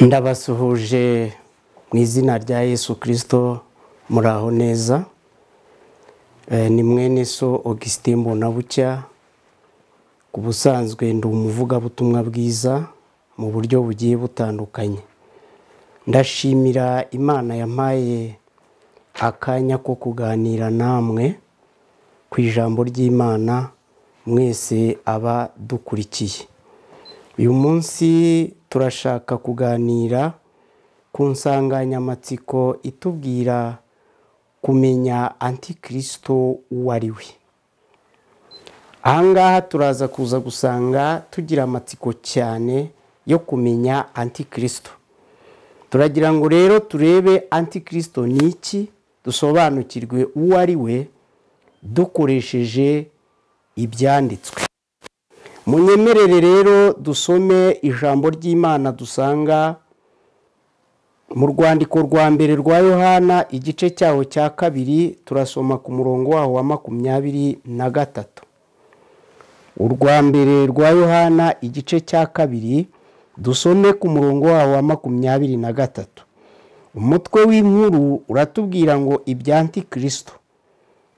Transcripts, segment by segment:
Ndabasuhuje mu izina rya Yesu Kristo, muraho neza. Ni mwene so Augustin Mbonabucya. Ku busanzwe ndi umuvugabutumwa bwiza mu buryo bugiye butandukanye. Ndashimira Imana yampaye akanya ko kuganira namwe ku ijambo ry'Imana mwese aba dukurikiye. Uyu munsi turashaka kuganira ku nsanganyamatsiko itubwira kumenya Antikristo uwo ari we. Ahangaha turaza kuza gusanga tugira amatsiko cyane yo kumenya Antikristo. Turagira ngo rero turebe Antikristo ni iki, dusobanukirwe uwo ari we dukoresheje ibyanditswe. Munyemerere rero dusome ijambo ry'Imana dusanga mu rwandiko rwa mbere rwa Yohana igice cyaho cya 2, turasoma ku murongo waho wa 23. Urwa mbere rwa Yohana igice cya 2 dusome ku murongo waho wa 23. Umutwe w'inkuru uratubwira ngo ibya Antikristo.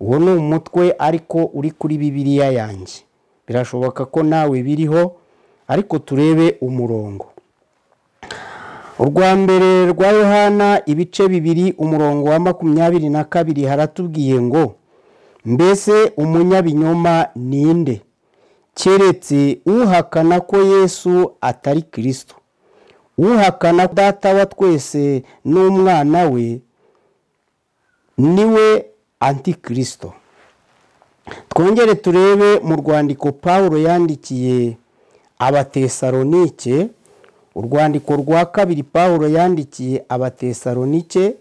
Uwo ni umutwe ariko uri kuri Bibiliya yanjye. Birashoboka ko nawe biriho, ariko turebe umurongo. Urwa mbere rwa Yohana ibice 2 umurongo wa 22 haratubwiye ngo mbese umunyabinyoma ninde, keretse uhakana ko Yesu atari Kristo. Uhakana Data wa twese n'umwana we niwe Antikristo. Twongere turebe mu rwandiko Pawulo yandikiye Abatesalonike, urwandiko rwa 2 Pawulo yandikiye Abatesalonike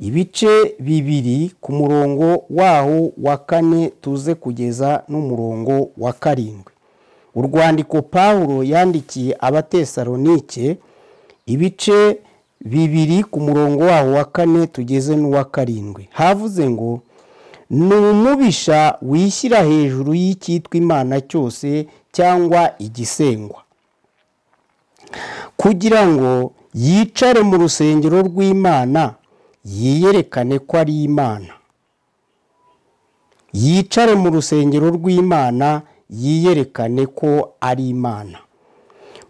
ibice 2 ku murongo waho wa 4 tuze kugeza n'umurongo wa 7. Urwandiko Pawulo yandikiye Abatesalonike ibice 2 ku murongo waho wa 4 tugeze n'uwa 7. Havuze ngo ni umubisha wishyira hejuru y'icyitwa Imana cyose cyangwa igisengwa, kugira ngo yicare mu rusengero rw'Imana yiyerekane ko ari Imana. Yicare mu rusengero rw'Imana yiyerekane ko ari Imana.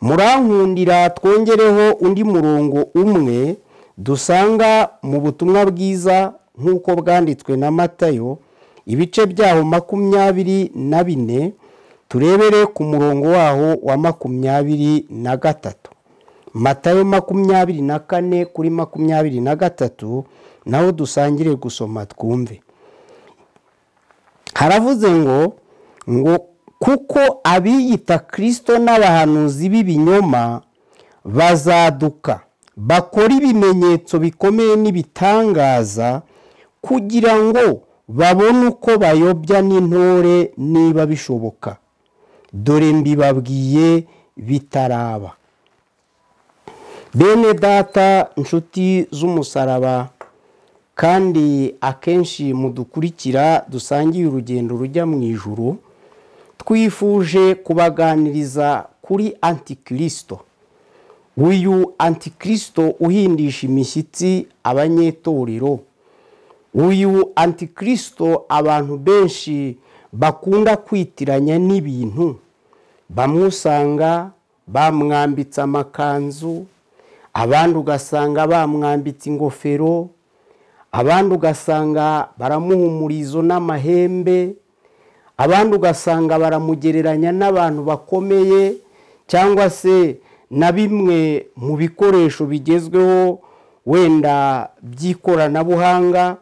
Murankundira twongereho undi murongo umwe dusanga mu butumwa bwiza nk'uko bwanditswe na Matayo ibice byaho 24, turebere ku murongo waho wa 23. Matayo 24 kuri 23 naho dusangire gusoma twumve. Haravuze ngo kuko abiyita Kristo n'abahanuzi b'ibinyoma bazaduka bakora ibimenyetso bikomeye n'ibitangaza kugira ngo babone uko bayobya n'intore niba bishoboka. Dore mbibabwiye bitaraba. Bene data, inshuti z'umusaraba kandi akenshi mudukurikira dusangiye urugendo rujya mu ijuru, twifuje kubaganiriza kuri Antikristo. Uyu Antikristo uhindisha imishyitsi abanyetorero. Uyu Antikristo abantu benshi bakunda kwitiranya n'ibintu. Bamusanga bamwambitse amakanzu, abandi ugasanga bamwambitse ingofero, abandi ugasanga baramuhumurizo n'amahembe, abandi ugasanga baramugereranya n'abantu bakomeye cyangwa se na bimwe mu bikoresho bigezweho wenda by'ikoranabuhanga.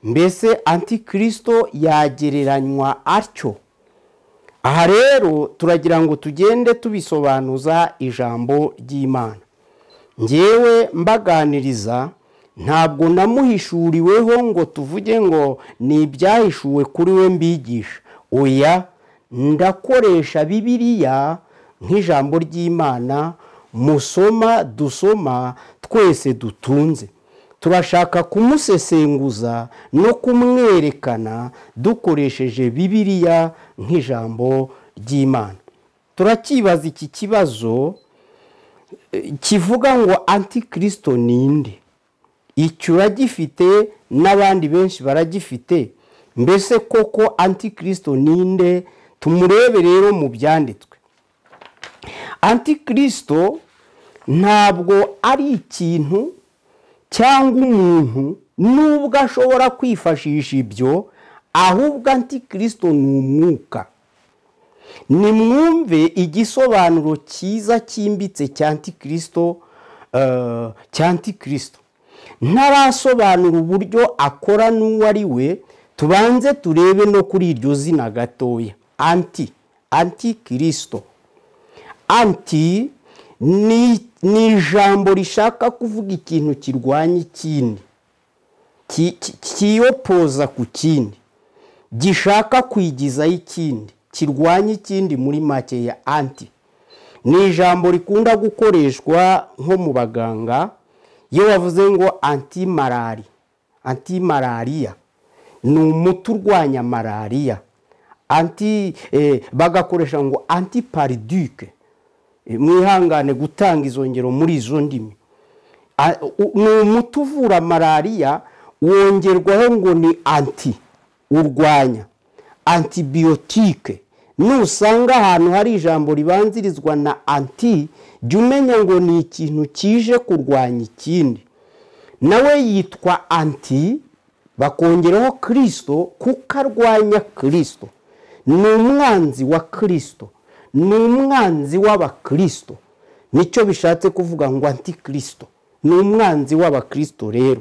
Mbese Antikristo yagereranywa atyo. Aha rero turagira ngo tugende tubisobanuza ijambo ry'Imana. Njyewe mbaganiriza ntabwo namuhishuriweho ngo tuvuge ngo ni ibyahishuwe kuri we mbigisha. Oya, ndakoresha Bibiliya nk'ijambo ry'Imana musoma dusoma twese dutunze. Turashaka kumusesenguza no kumwerekana dukoresheje Bibiliya nk'ijambo ry'Imana. Turakibaza iki kibazo kivuga ngo antikristo ninde, icyo uragifite n'abandi benshi baragifite. Mbese koko antikristo ninde? Tumurebe rero mu byanditswe. Antikristo ntabwo ari ikintu cyangwa umuntu nubwo ashobora kwifashisha ibyo, ahubwo antikristo ni umwuka. Nimwumve igisobanuro cyiza cyimbitse cya antikristo. Ntarasobanura uburyo akora n'uwo ari we, tubanze turebe no kuri iryo zina gatoya. Antikristo. Anti ni ijambo rishaka kuvuga ikintu kirwanya ikindi, kiyopoza ku kindi, gishaka kwigizaho ikindi, kirwanya ikindi. Muri make ya anti ni ijambo rikunda gukoreshwa nko mu baganga iyo bavuze ngo antimalariya ni umuti urwanya malariya. Bagakoresha ngo antipariduke, mwihangane gutanga izo ngero muri izo ndimi. Ni umuti uvura malariya, wongerwaho ngo ni urwanya, antibiyotike. Nusanga ahantu hari ijambo ribanzirizwa na jya umenya ngo ni ikintu kije kurwanya ikindi. Nawe yitwa bakongeraho Kristo kuko arwanya Kristo. Ni umwanzi wa Kristo, ni umwanzi w'abakristo. Nicyo bishatse kuvuga ngo antikristo ni umwanzi w'abakristo. Rero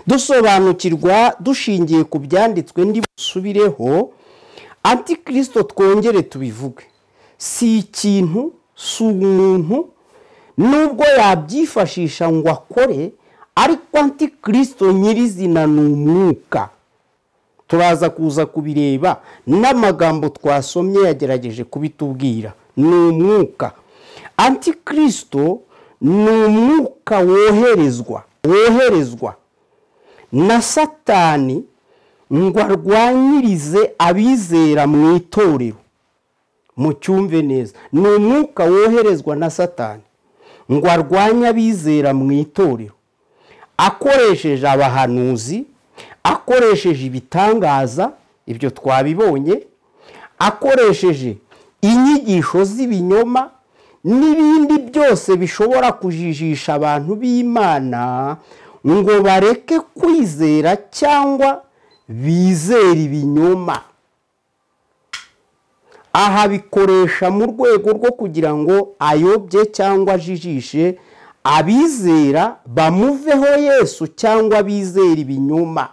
dusobanukirwa dushingiye ku byanditswe, ndi busubireho. Antikristo twongere tubivuge, si ikintu, si umuntu nubwo yabyifashisha ngo akore, ariko antikristo nyirizina ni umwuka. Turaza kuza kubireba n'amagambo twasomye yagerageje kubitubwira. Ni umwuka. Antikristo ni umwuka woherezwa na Satani ngo arwanyirize abizera mu itorero. Mucyumve neza, ni umwuka woherezwa na Satani ngo arwanye abizera mu itorero, akoresheje abahanuzi, akoresheje ibitangaza, ibyo twabibonye, akoresheje inyigisho z'ibinyoma n'ibindi byose bishobora kujijisha abantu b'Imana ngo bareke kwizera cyangwa bizera ibinyoma. Aha bikoresha mu rwego rwo kugira ngo ayobye cyangwa ajijishe abizera bamuveho Yesu cyangwa bizera ibinyoma.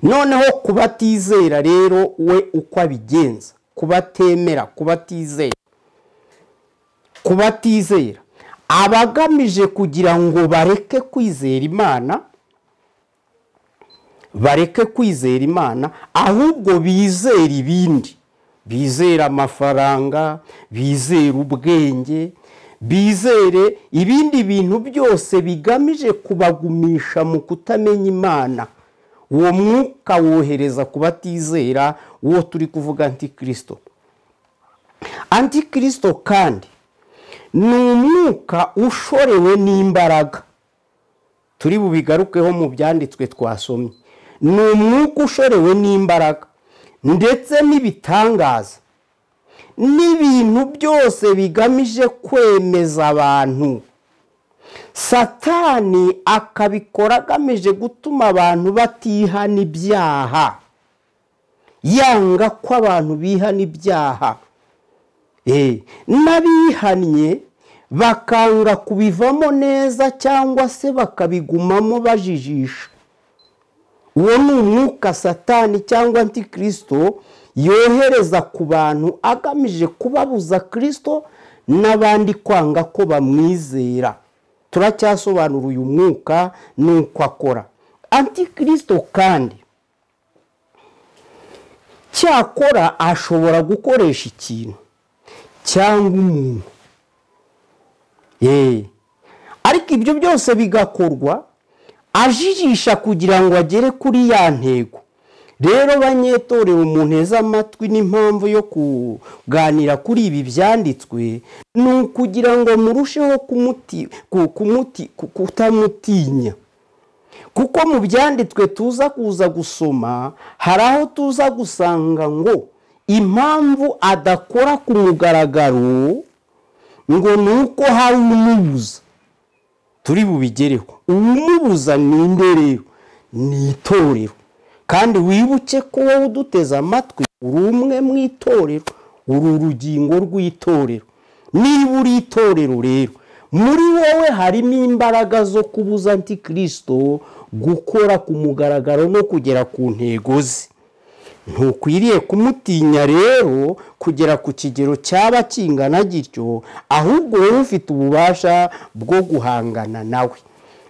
Noneho kubatizera rero we uko abigenza, kubatemera, kubatizera abagamije kugira ngo bareke kwizera Imana, ahubwo bizera ibindi. Bizera amafaranga, bizera ubwenge, bizere ibindi bintu byose bigamije kubagumisha mu kutamenya Imana. Uwo mwuka wohereza kubatizera, uwo turi kuvuga antikristo. Antikristo kandi ni umwuka ushorewe n'imbaraga. Turi bubigarukeho mu byanditswe twasomye. Ni umwuka ushorewe n'imbaraga ndetse n'ibitangaza n'ibintu byose bigamije kwemeza abantu. Satani akabikora agamije gutuma abantu batihana ibyaha, yanga ko abantu bihana ibyaha. N'abihannye bakanga kubivamo neza cyangwa se bakabigumamo bajijisha. Uwo ni umwuka Satani cyangwa antikristo yohereza ku bantu agamije kubabuza Kristo n'abandi kwanga ko bamwizera. Turacyasobanura uyu mwuka nuko akora. Antikristo kandi cyakora ashobora gukoresha ikintu cyangwa umuntu. Ariko ibyo byose bigakorwa ajijisha kugira ngo agere kuri ya ntego, rero banyetorero munteze amatwi n'impamvu yo kuganira kuri ibi byanditswe ni ukugira ngo murusheho kutamutinya, kuko mu byanditswe tuza kuza gusoma hari aho tuza gusanga ngo impamvu adakora ku mugaragaro ngo ni uko hari umubuza. Turi bubigereho. Umubuza ni nde rero? Ni itorero. Kandi wibuke ko wowe uduteze amatwi uri umwe mu itorero, uri urugingo rw'itorero. Niba uri itorero rero, muri wowe harimo imbaraga zo kubuza Antikristo gukora ku mugaragaro no kugera ku ntego ze. Ntukwiriye kumutinya rero kugera ku kigero cyaba kingana gityo, ahubwo wowe ufite ububasha bwo guhangana nawe.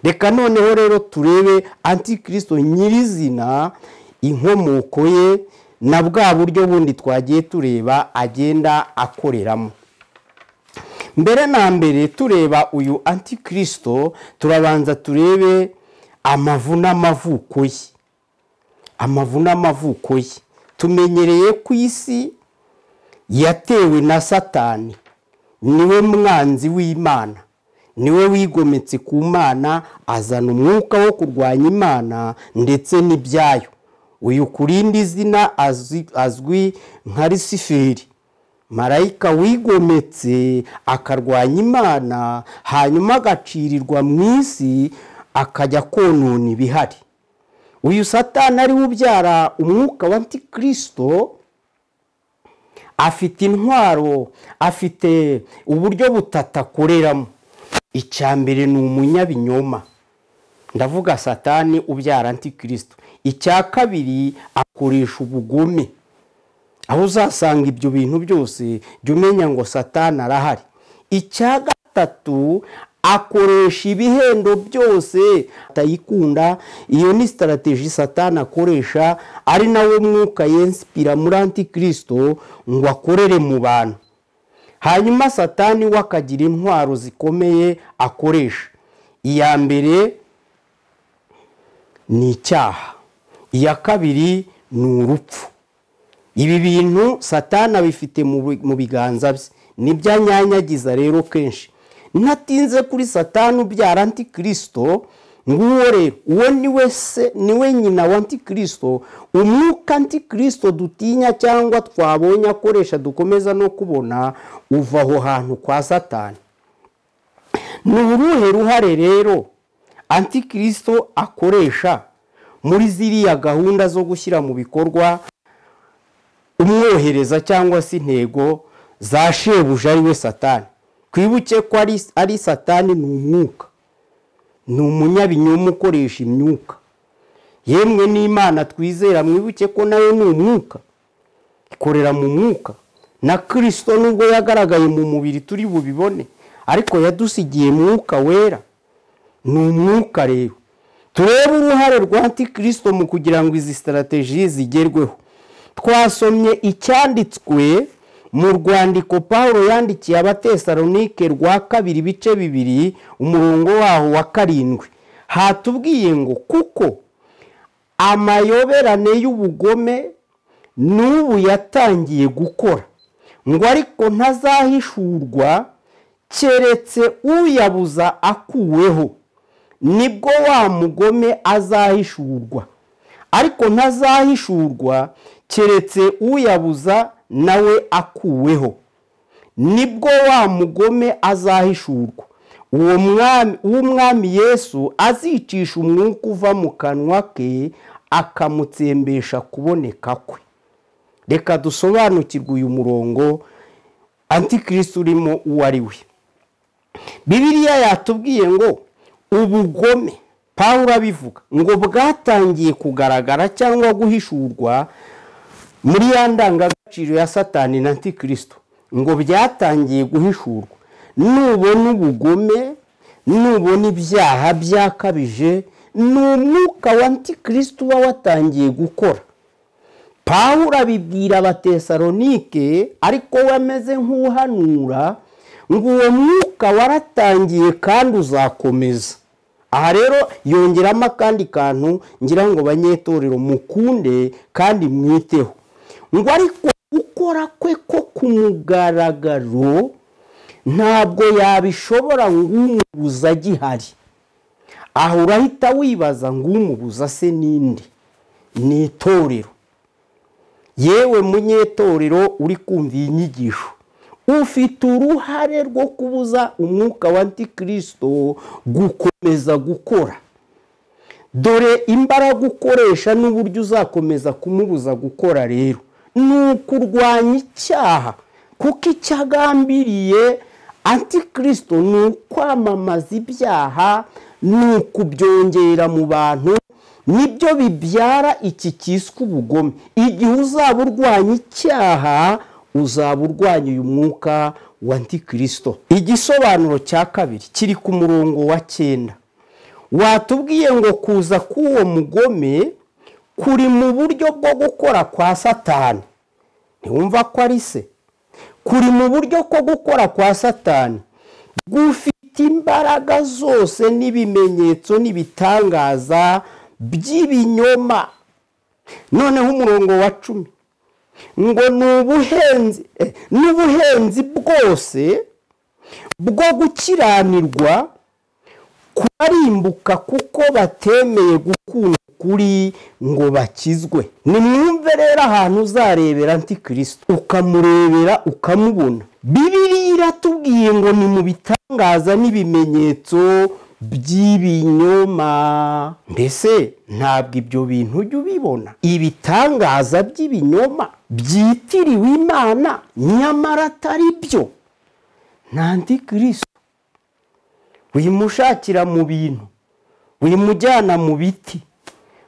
Reka noneho rero turebe Antikristo nyirizina, inkomoko ye na bwa buryo bundi twagiye tureba agenda akoreramo. Mbere na mbere tureba uyu Antikristo, turabanza turebe amavu n'amavuko ye. Amavu n'amavuko ye. Tumenyereye ku isi yatewe na Satani, niwe mwanzi w'Imana, niwe wigometse ku Mana, azana umwuka wo kurwanya Imana ndetse n'ibyayo. Uyu kurindi zina azwi nka Lusiferi, marayika wigometse akarwanya Imana, hanyuma agacirirwa mu isi akajya konona ibihari. Uyu Satani ari ubyara umwuka wa Antikristo, afite intwaro, afite uburyo butatu akoreramo. Icyambere ni umunyabinyoma, ndavuga Satani ubyara Antikristo. Icya kabiri akoresha ubugome, aho uzasanga ibyo bintu byose jya umenya ngo Satani arahari. Icya gatatu akoresha ibihendo byose atayikunda. Iyo ni strategy Satani akoresha, ari nawe mwuka yenspira muri Antikristo ngo akorere mu bantu. Hanyuma Satani wakagira intwaro zikomeye akoresha. Iya mbere ni icyaha, iya kabiri ni urupfu. Ibi bintu Satani abifite mu biganza bye, nibyanyanyagiza rero kenshi. Ntatinze kuri Satani ubyara Antikristo, nguwo rero uwo niwe nyina wa Antikristo. Umwuka Antikristo dutinya cyangwa twabonye akoresha dukomeza no kubona uva aho hantu kwa Satani. Ni uruhe ruhare rero Antikristo akoresha muri ziriya gahunda zo gushyira mu bikorwa umwohereza cyangwa se intego za shebuja ari we Satani? Twibuke ko ari Satani ni umwuka, ni umunyabinyoma ukoresha imyuka. Yemwe n'Imana twizera mwibuke ko nayo ni umwuka, ikorera mu mwuka. Na Kristo nubwo yagaragaye mu mubiri turi bubibone, ariko yadusigiye mwuka wera, ni umwuka rero. Turebe uruhare rwa Antikristo mu kugira ngo izi strategies zigerweho. Twasomye icyanditswe mu rwandiko Pawulo yandikiye Abatesalonike rwa 2 bice 2 umurongo waho wa 7. Hatubwiye ngo kuko amayoberane y'ubugome n'ubu yatangiye gukora, ngo ariko ntazahishurwa keretse uyabuza akuweho. Nibwo wa mugome azahishurwa, ariko ntazahishurwa keretse uyabuza nawe akuweho. Nibwo wa mugome azahishurwa, uwo mwami Yesu azicisha umwuka uva mu kanwa ke akamutsembesha kuboneka kwe. Reka dusobanukirwe uyu murongo Antikristo urimo uwo ari we. Bibiliya yatubwiye ngo ubugome, Pawulo abivuga ngo bwatangiye kugaragara cyangwa guhishurwa muri ya ndangagaciro ya Satani na Antikristo, ngo byatangiye guhishurwa. Nubona ubugome, nubona ibyaha byakabije, n'umwuka wa Antikristo uba watangiye gukora. Pawulo abibwira Abatesalonike, ariko we ameze nk'uhanura ngo uwo mwuka waratangiye kandi uzakomeza. aha rero yongeramo akandi kantu ngira ngo banyetorero mukunde kandi mwiteho, ngo ariko gukora kwe ko ku mugaragaro ntabwo yabishobora ng'umubuza gihari. aho urahita wibaza ng'umubuza se ninde? ni itorero. yewe munyetorero uri kumva iyi nyigisho, ufite uruhare rwo kubuza umwuka wa Antikristo gukomeza gukora. dore imbaraga ukoresha n'uburyo uzakomeza kumubuza gukora rero ni ukurwanya icyaha, kuko icyagambiriye Antikristo ni ukwamamaza ibyaha, ni ukubyongera mu bantu, nibyo bibyara iki cyiswe ubugome. igihe uzaba urwanya icyaha uzaba urwanya uyu mwuka wa Antikristo. igisobanuro cya kabiri kiri ku murongo wa 9. watubwiye ngo kuza k'uwo mugome kuri mu buryo bwo gukora kwa Satani. ntiwumva ko ari se? kuri mu buryo bwo gukora kwa Satani, gufite imbaraga zose n'ibimenyetso n'ibitangaza by'ibinyoma. noneho umurongo wa 10 ngo n'ubuhenzi bwose bwo gukiranirwa kubarimbuka, kuko batemeye gukunda ukuri ngo bakizwe. nimwumve rero ahantu uzarebera Antikristo ukamurebera ukamubona. Bibiliya iratubwiye ngo ni mu bitangaza n'ibimenyetso by'ibinyoma. mbese ntabwo ibyo bintu ujya ubibona? ibitangaza by'ibinyoma byitiriwe Imana nyamara atari byo. ni Antikristo. wimushakira mu bintu, wimujyana mu biti,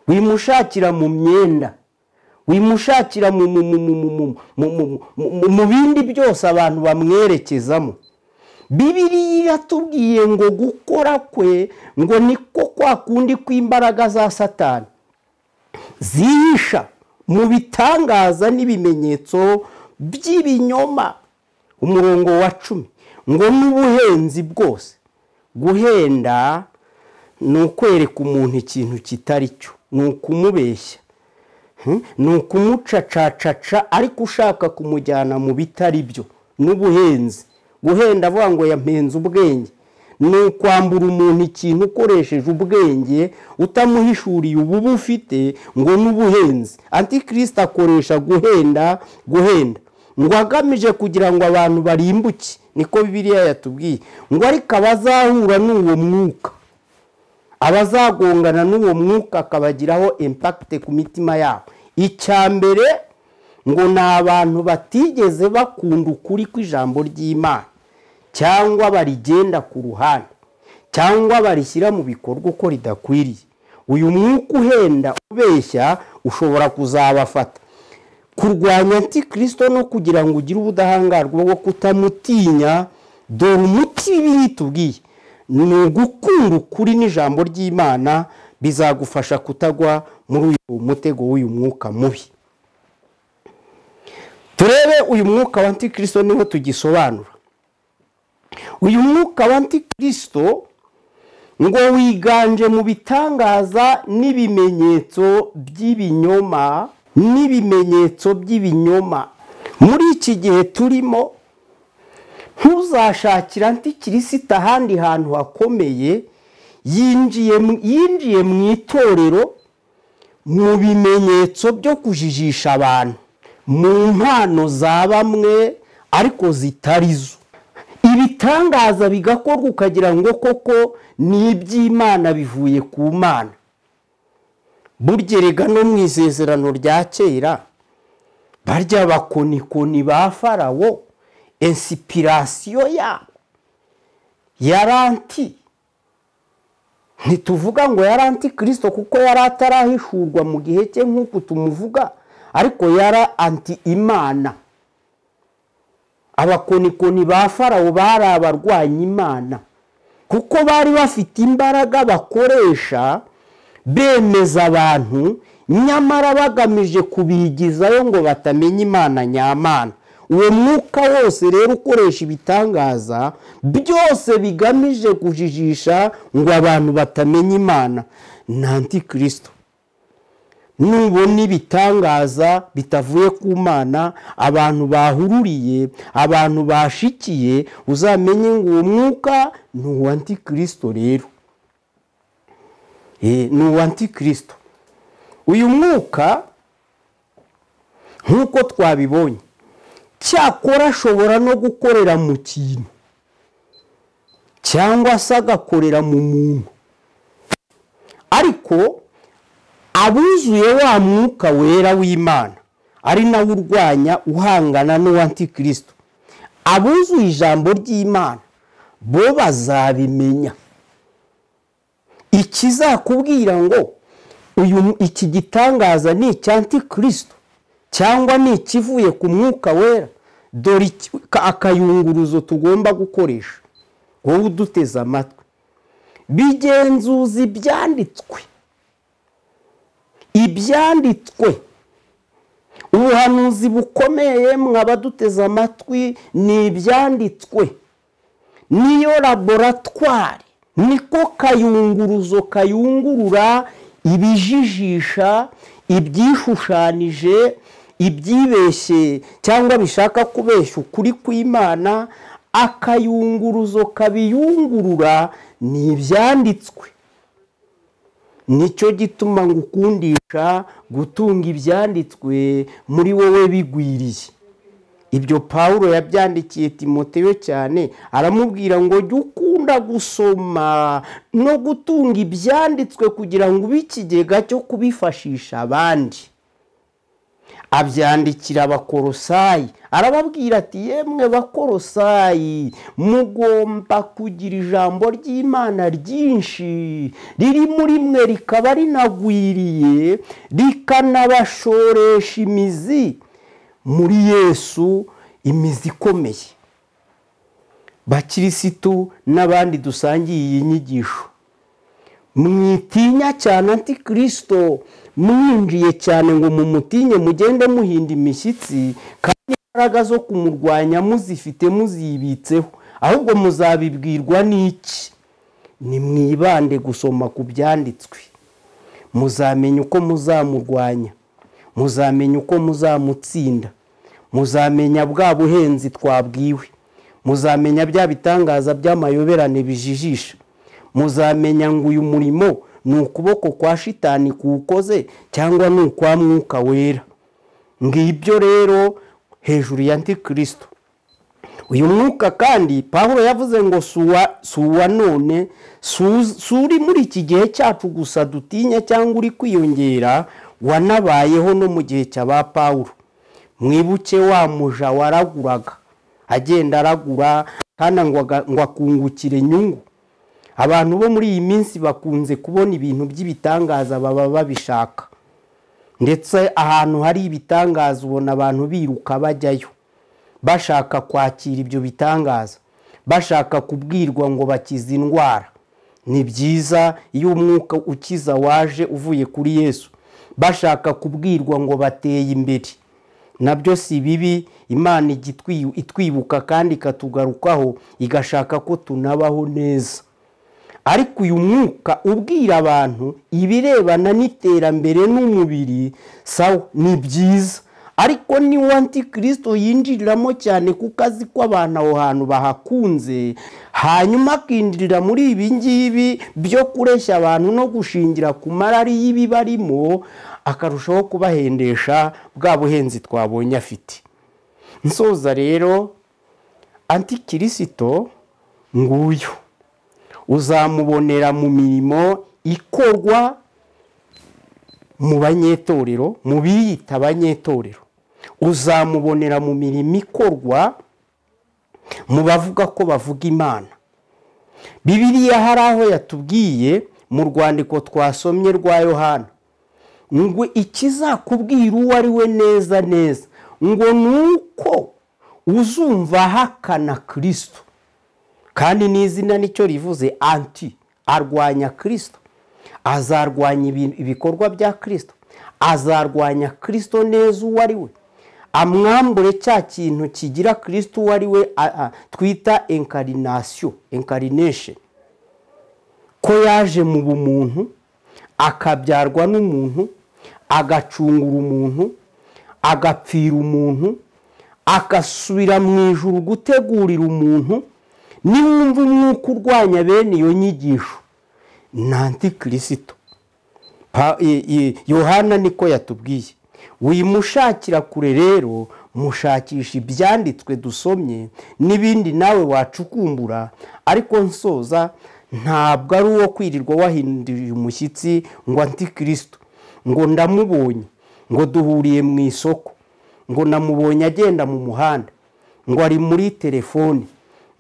wimushakira mu myenda, wimushakira mu bindi byose abantu bamwerekezamo. Bibiliya iratubwiye ngo gukora kwe ngo niko kwa kundi kw'imbaraga za Satani zihisha mu bitangaza n'ibimenyetso by'ibinyoma. umurongo wa 10 ngo n'ubuhenzi bwose. guhenda ni ukwereka umuntu ikintu kitari cyo, ni ukumubeshya, ni ukumucacacaca ariko ushaka kumujyana mu bitari byo. n'ubuhenzi, guhenda avuga ngo yampenze ubwenge, ni ukwambura umuntu ikintu ukoresheje ubwenge utamuhishuriye ububu ufite, ngo n'ubuhenzi. Antikristo akoresha guhenda ngo agamije kugira ngo abantu barimbuke, niko Bibiliya yatubwiye. ngo ariko abazahura n'uwo mwuka, abazagongana n'uwo mwuka akabagiraho impact ku mitima yabo. icya mbere ngo ni abantu batigeze bakunda ukuri kw'ijambo ry'Imana, cyangwa barigenda ku ruhande, cyangwa barishyira mu bikorwa uko ridakwiriye. uyu mwuka uhenda ubeshya ushobora kuzabafata. kurwanya Antikristo no kugira ngo ugire ubudahangarwa bwo kutamutinya, dore umuti Bibiliya itubwiye ni ugukunda ukuri n'ijambo ry'Imana, bizagufasha kutagwa muri uyu mutego w'uyu mwuka mubi. turebe uyu mwuka wa Antikristo niho tugisobanura. uyu mwuka wa Antikristo ngo wiganje mu bitangaza n'ibimenyetso by'ibinyoma, muri iki gihe turimo ntuzashakira Antikristo ahandi hantu hakomeye. yinjiye mu itorero mu bimenyetso byo kujijisha abantu, mu mpano za bamwe ariko zitari zo. ibitangaza bigakorwa ukagira ngo koko ni iby'Imana bivuye ku Mana. burya rega no mu isezerano rya kera barya bakonikoni ba Farawo, inspiration yabo yaranti. ntituvuga ngo yari Antikristo kuko yari atarahishurwa mu gihe cye nk'uko tumuvuga, ariko yari anti Imana. abakonikoni ba Farawo bari abarwanya Imana, kuko bari bafite imbaraga bakoresha bemeza abantu, nyamara bagamije kubigizayo ngo batamenya Imana nyamana. uwo mwuka wose rero ukoresha ibitangaza byose bigamije kujijisha ngo abantu batamenya Imana ni Antikristo. Nubona ibitangaza bitavuye ku Mana, abantu bahururiye, abantu bashikiye, uzamenye ngo uwo mwuka ni uwa Antikristo rero. Ni uwa Antikristo. Uyu mwuka nk'uko twabibonye, cyakora ashobora no gukorera mu kintu cyangwa se agakorera mu muntu, ariko abuzuye wa mwuka wera w'Imana ari nawe urwanya uhangana n'uwa Antikristo, abuzuye ijambo ry'Imana bo bazabimenya. Ikizakubwira ngo iki gitangaza ni icya Antikristo cyangwa ni ikivuye ku mwuka wera, dore akayunguruzo tugomba gukoresha wowe uduteze amatwi. Bigenzuza ibyanditswe. Ibyanditswe, ubuhanuzi bukomeye mwabaduteze amatwi ni ibyanditswe. Niyo laboratwari, niko kayunguruzo kayungurura ibijijisha, ibyishushanije, ibyibeshye cyangwa bishaka kubeshya ukuri kw'Imana. Akayunguruzo kabiyungurura ni ibyanditswe. Nicyo gituma ngukundisha gutunga ibyanditswe muri wowe bigwiriye. Ibyo Pawulo yabyandikiye Timoteyo cyane, aramubwira ngo jya ukunda gusoma no gutunga ibyanditswe kugira ngo ube ikigega cyo kubifashisha abandi. Abyandikira Abakolosayi, arababwira ati yemwe Bakolosayi, mugomba kugira ijambo ry'Imana ryinshi riri muri mwe, rikaba rinagwiriye, rikanabashoresha imizi muri Yesu, imizi ikomeye. Bakirisitu n'abandi dusangiye iyi nyigisho, mwitinya cyane Antikristo, mwinjiye cyane ngo mumutinye, mugende muhinda imishyitsi, kandi imbaraga zo kumurwanya muzifite muzibitseho, ahubwo muzabibwirwa n'iki? Nimwibande gusoma ku byanditswe, muzamenya uko muzamurwanya, muzamenya uko muzamutsinda, muzamenya bwa buhenzi twabwiwe, muzamenya bya bitangaza by'amayoberane bijijisha, muzamenya ngo uyu murimo ni ukuboko kwa shitani kuwukoze cyangwa ni ukwa mwuka wera. Ngibyo rero hejuru ya Antikristo. Uyu mwuka kandi Pawulo yavuze ngo suwa none, suri muri iki gihe cyacu gusa dutinya cyangwa uri kwiyongera, wanabayeho no mu gihe cy'aba Pawulo. Mwibuke wa muja waraguraga, agenda aragura kandi ngo akungukire inyungu. Abantu bo muri iyi minsi bakunze kubona ibintu by'ibitangaza baba babishaka, ndetse ahantu hari ibitangaza ubona abantu biruka bajyayo bashaka kwakira ibyo bitangaza, bashaka kubwirwa ngo bakize indwara. Ni byiza iyo umwuka ukiza waje uvuye kuri Yesu, bashaka kubwirwa ngo bateye imbere, nabyo si bibi. Imana itwibuka kandi ikatugarukaho, igashaka ko tunabaho neza. Ariko uyu mwuka ubwira abantu ibirebana n'iterambere n'umubiri, sawa, ni byiza, ariko ni wa Antikristo yinjiriramo cyane kuko azi ko abantu aho hantu bahakunze, hanyuma akinjirira muri ibi ngibi byo kureshya abantu no gushingira ku marari y'ibibarimo, akarushaho kubahendesha bwa buhenzi twabonye afite. Nsoza rero, Antikristo nguyu uzamubonera mu mirimo ikorwa mu banyetorero, mu biyita abanyetorero. Uzamubonera mu mirimo ikorwa mu bavuga ko bavuga Imana. Bibiliya hari aho yatubwiye mu rwandiko twasomye rwa Yohana ngo ikizakubwira uwo ari we neza neza ngo nuko uzumva ahakana Kristo. Kandi n'izina nicyo rivuze anti, arwanya Kristo, azarwanya ibikorwa bya Kristo, azarwanya Kristo neza uwo ari we, amwambure cya kintu kigira Kristo wari we twita incarnation, ko yaje mu bumuntu akabyarwa n'umuntu, agacungura umuntu, agapfira umuntu, agasubira mu ijuru gutegurira umuntu. Niwumva umwuka urwanya bene iyo nyigisho ni antikristo. Yohana niko yatubwiye. Wimushakira kure rero, mushakisha ibyanditswe dusomye n'ibindi nawe wacukumbura. Ariko nsoza, ntabwo ari uwo kwirirwa wahinduriye umushyitsi ngo antikristo, ngo ndamubonye, ngo duhuriye mu isoko, ngo namubonye agenda mu muhanda, ngo ari muri telefone,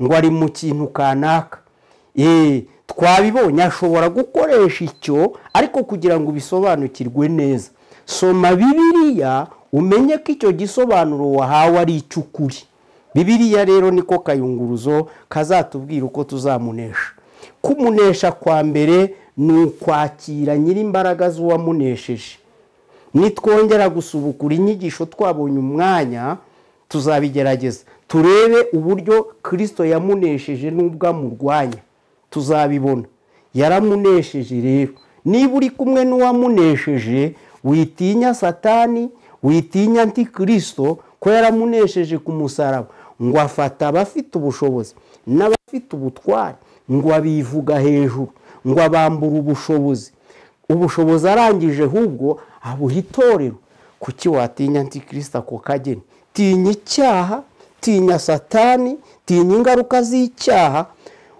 ngo ari mu kintu kanaka. Twabibonye. Ashobora gukoresha icyo, ariko kugira ngo bisobanukirwe neza, soma Bibiliya umenye ko icyo gisobanuro wahawe ari icy'ukuri. Bibiliya rero niko kayunguruzo kazatubwira uko tuzamunesha. Kumunesha kwa mbere ni ukwakira nyirimbaraga z'uwamunesheje. Nitwongera gusubukura inyigisho twabonye umwanya, tuzabigerageza turebe uburyo Kristo yamunesheje n'ubwo amurwanya. Tuzabibona. Yaramunesheje rero. Niba uri kumwe n'uwamunesheje, witinya Satani, witinya antikristo, ko yaramunesheje ku musaraba, ngo afata abafite ubushobozi n'abafite ubutware, ngo abivuga hejuru, ngo abambura ubushobozi arangije ahubwo abuha itorero. Kuki watinya antikristo ako kageni? Tinya icyaha, tinya Satani, tinya ingaruka z'icyaha,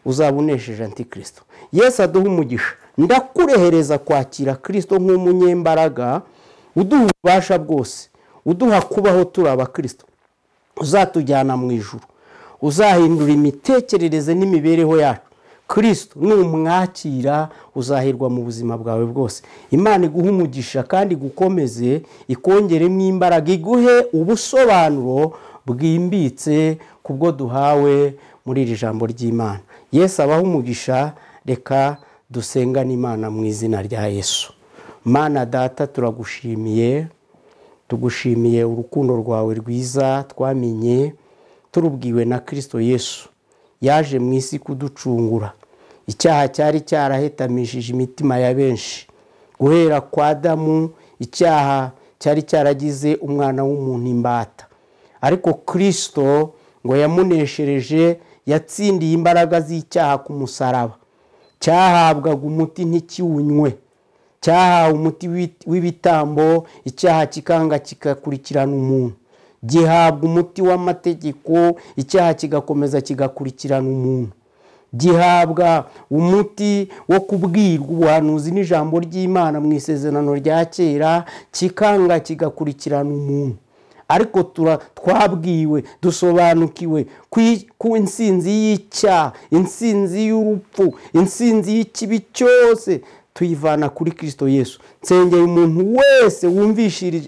uzabunesheje antikristo. Yesu aduha umugisha. Ndakurehereza kwakira Kristo nk'umunyembaraga, uduha ububasha bwose, uduha kubaho turi abakristo, uzatujyana mu ijuru, uzahindura imitekerereze n'imibereho yacu. Kristo numwakira uzahirwa mu buzima bwawe bwose. Imana iguha umugisha kandi gukomeze, ikongeremo imbaraga, iguhe ubusobanuro bwimbitse kubwo duhawe muri iri jambo ry'Imana. Yesu abaho umugisha. Reka dusengane Imana mu izina rya Yesu. Mana Data, tugushimiye urukundo rwawe rwiza twamenye turubwiwe na Kristo Yesu. Yaje mu isi kuducungura. Icyaha cyari cyarahetamishije imitima ya benshi. Guhera kwa Adamu, icyaha cyari cyaragize umwana w'umuntu imbata. Ariko Kristo ngo yamuneshereje, yatsindiye imbaraga z'icyaha ku musaraba. Cyahabwaga umuti ntikiwunywe, cyahawe umuti w'ibitambo, icyaha kikanga kikakurikirana umuntu. Gihabwa umuti w'amategeko, icyaha kigakomeza kigakurikirana umuntu. Gihabwa umuti wo kubwirwa ubuhanuzi n'ijambo ry'Imana mu isezerano rya kera, kikanga kigakurikirana umuntu. Ariko twabwiwe, dusobanukiwe ku insinzi y'icyaha, insinzi y'urupfu, insinzi y'ikibi cyose tuyivana kuri Kristo Yesu. Nsengeye umuntu wese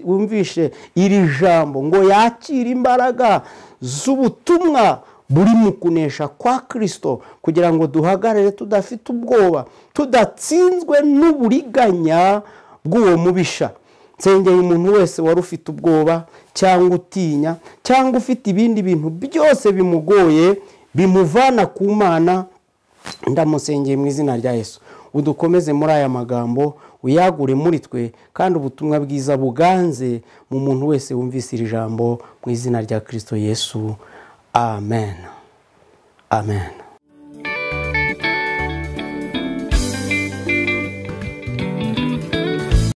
wumvishe iri jambo ngo yakire imbaraga z'ubutumwa buri mu kunesha kwa Kristo, kugira ngo duhagarare tudafite ubwoba, tudatsinzwe n'uburiganya bw'uwo mubisha. Nsengeye umuntu wese wari ufite ubwoba cyangwa utinya cyangwa ufite ibindi bintu byose bimugoye bimuvana ku Mana, ndamusengeye mu izina rya Yesu. Udukomeze muri aya magambo, uyagure muri twe, kandi ubutumwa bwiza buganze mu muntu wese wumvise iri jambo mu izina rya Kristo Yesu. Amen. Amen.